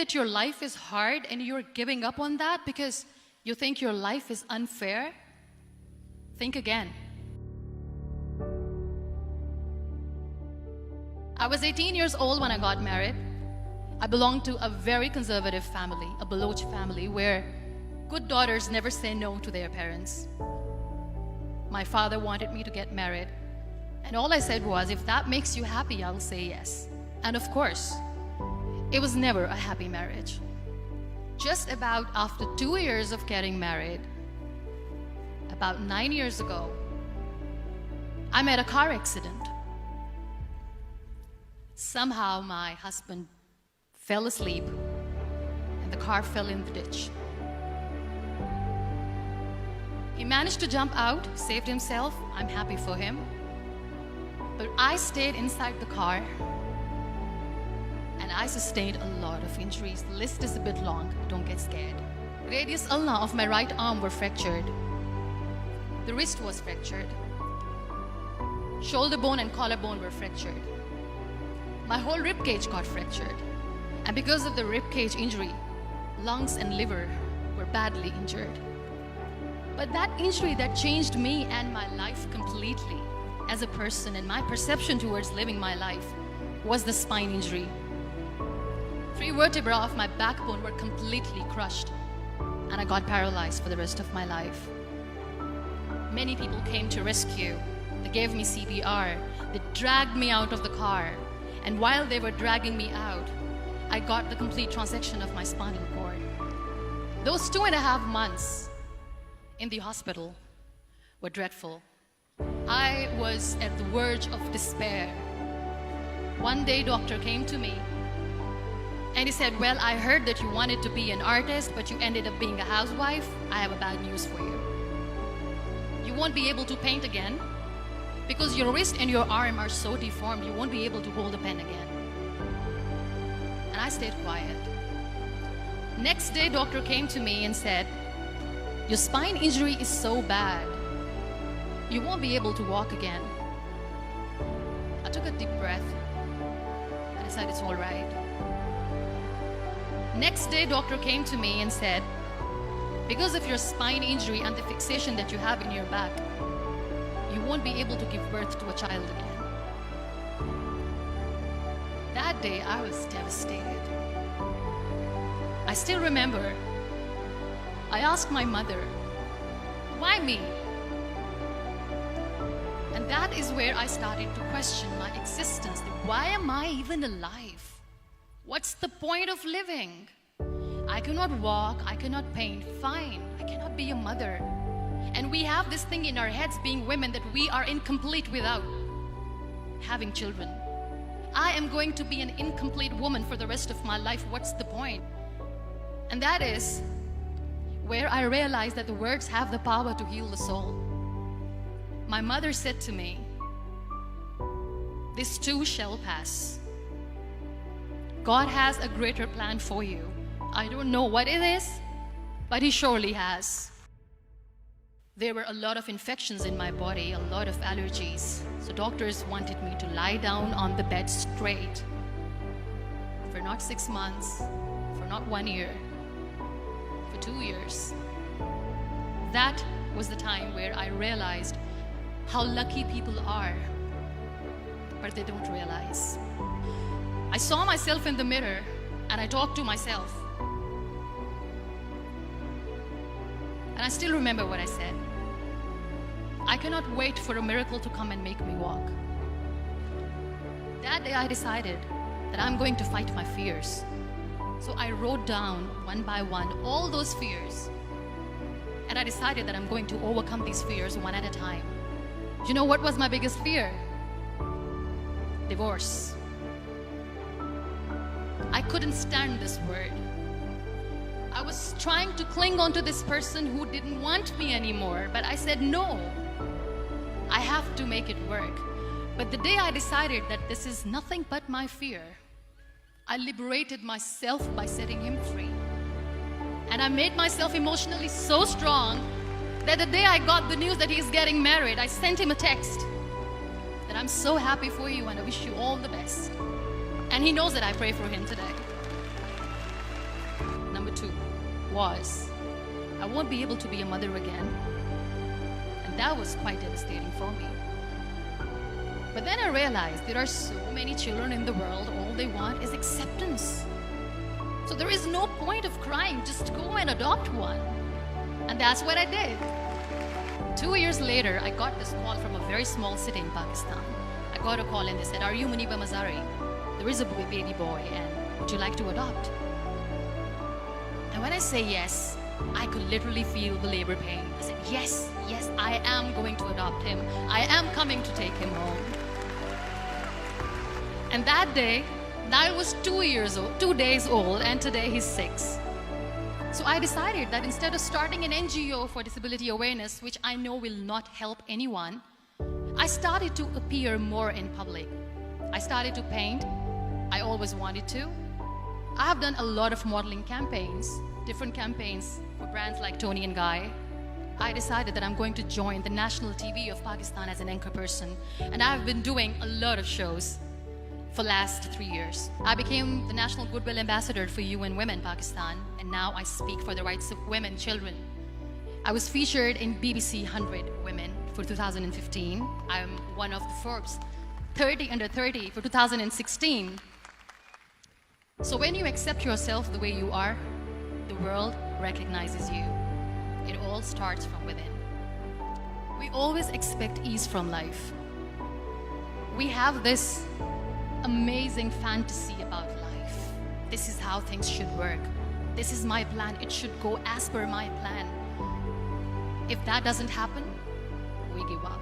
that your life is hard and you're giving up on that because you think your life is unfair, think again. I was 18 years old when I got married. I belonged to a very conservative family, a Baloch family, where good daughters never say no to their parents. My father wanted me to get married, and all I said was, if that makes you happy, I'll say yes. And of course, it was never a happy marriage. Just about after 2 years of getting married, about 9 years ago, I met a car accident. Somehow my husband fell asleep and the car fell in the ditch. He managed to jump out, saved himself. I'm happy for him. But I stayed inside the car and I sustained a lot of injuries. The list is a bit long, don't get scared. Radius ulna of my right arm were fractured. The wrist was fractured. Shoulder bone and collarbone were fractured. My whole rib cage got fractured. And because of the rib cage injury, lungs and liver were badly injured. But that injury that changed me and my life completely as a person and my perception towards living my life was the spine injury. 3 vertebrae of my backbone were completely crushed and I got paralyzed for the rest of my life. Many people came to rescue. They gave me CPR. They dragged me out of the car. And while they were dragging me out, I got the complete transection of my spinal cord. Those 2.5 months in the hospital were dreadful. I was at the verge of despair. One day, doctor came to me and he said, well, I heard that you wanted to be an artist, but you ended up being a housewife. I have a bad news for you. You won't be able to paint again because your wrist and your arm are so deformed, you won't be able to hold a pen again. And I stayed quiet. Next day, doctor came to me and said, your spine injury is so bad, you won't be able to walk again. I took a deep breath and I said, it's all right. Next day, doctor came to me and said, because of your spine injury and the fixation that you have in your back, you won't be able to give birth to a child again. That day, I was devastated. I still remember, I asked my mother, why me? And that is where I started to question my existence. Why am I even alive? What's the point of living? I cannot walk, I cannot paint, fine, I cannot be a mother. And we have this thing in our heads, being women, that we are incomplete without having children. I am going to be an incomplete woman for the rest of my life. What's the point? And that is where I realized that the words have the power to heal the soul. My mother said to me, this too shall pass. God has a greater plan for you. I don't know what it is, but He surely has. There were a lot of infections in my body, a lot of allergies. So doctors wanted me to lie down on the bed straight for not 6 months, for not 1 year, for 2 years. That was the time where I realized how lucky people are, but they don't realize. I saw myself in the mirror and I talked to myself. And I still remember what I said. I cannot wait for a miracle to come and make me walk. That day I decided that I'm going to fight my fears. So I wrote down one by one all those fears. And I decided that I'm going to overcome these fears one at a time. You know what was my biggest fear? Divorce. I couldn't stand this word. I was trying to cling on to this person who didn't want me anymore, but I said no. I have to make it work. But the day I decided that this is nothing but my fear, I liberated myself by setting him free. And I made myself emotionally so strong that the day I got the news that he's getting married, I sent him a text that I'm so happy for you and I wish you all the best. And he knows that I pray for him today. was, I won't be able to be a mother again. And that was quite devastating for me. But then I realized there are so many children in the world, all they want is acceptance. So there is no point of crying, just go and adopt one. And that's what I did. 2 years later, I got this call from a very small city in Pakistan. I got a call and they said, "Are you Muniba Mazari? There is a baby boy and would you like to adopt?" And when I say yes, I could literally feel the labor pain. I said, yes, I am going to adopt him. I am coming to take him home. And that day, I was 2 days old, and today he's 6. So I decided that instead of starting an NGO for disability awareness, which I know will not help anyone, I started to appear more in public. I started to paint. I always wanted to. I have done a lot of modeling campaigns, different campaigns for brands like Tony and Guy. I decided that I'm going to join the national TV of Pakistan as an anchor person, and I've been doing a lot of shows for the last 3 years. I became the National Goodwill Ambassador for UN Women Pakistan, and now I speak for the rights of women, children. I was featured in BBC 100 Women for 2015. I'm one of the Forbes 30 under 30 for 2016. So when you accept yourself the way you are, the world recognizes you. It all starts from within. We always expect ease from life. We have this amazing fantasy about life. This is how things should work. This is my plan. It should go as per my plan. If that doesn't happen, we give up.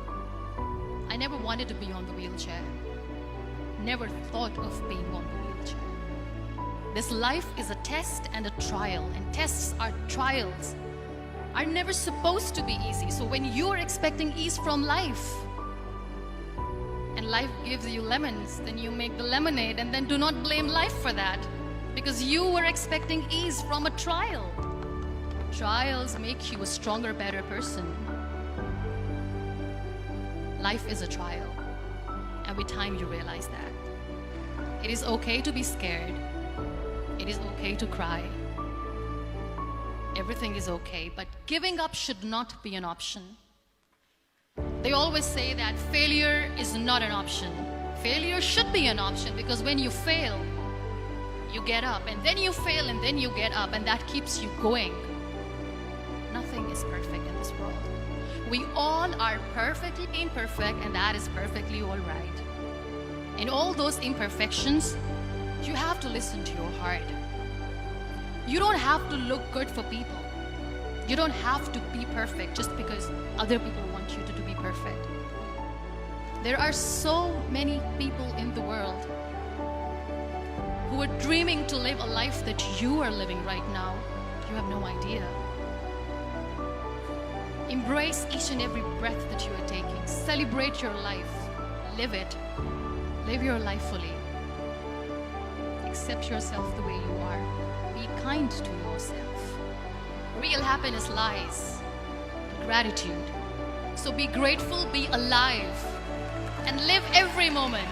I never wanted to be on the wheelchair. Never thought of being on the wheelchair. This life is a test and a trial, and tests are trials are never supposed to be easy. So when you're expecting ease from life, and life gives you lemons, then you make the lemonade, and then do not blame life for that, because you were expecting ease from a trial. Trials make you a stronger, better person. Life is a trial, and with time you realize that. It is okay to be scared. It is okay to cry. Everything is okay, but giving up should not be an option. They always say that failure is not an option. Failure should be an option, because when you fail, you get up, and then you fail, and then you get up, and that keeps you going. Nothing is perfect in this world. We all are perfectly imperfect, and that is perfectly all right. In all those imperfections, you have to listen to your heart. You don't have to look good for people. You don't have to be perfect just because other people want you to be perfect. There are so many people in the world who are dreaming to live a life that you are living right now. You have no idea. Embrace each and every breath that you are taking. Celebrate your life. Live it. Live your life fully. Accept yourself the way you are. Be kind to yourself. Real happiness lies in gratitude. So be grateful, be alive, and live every moment.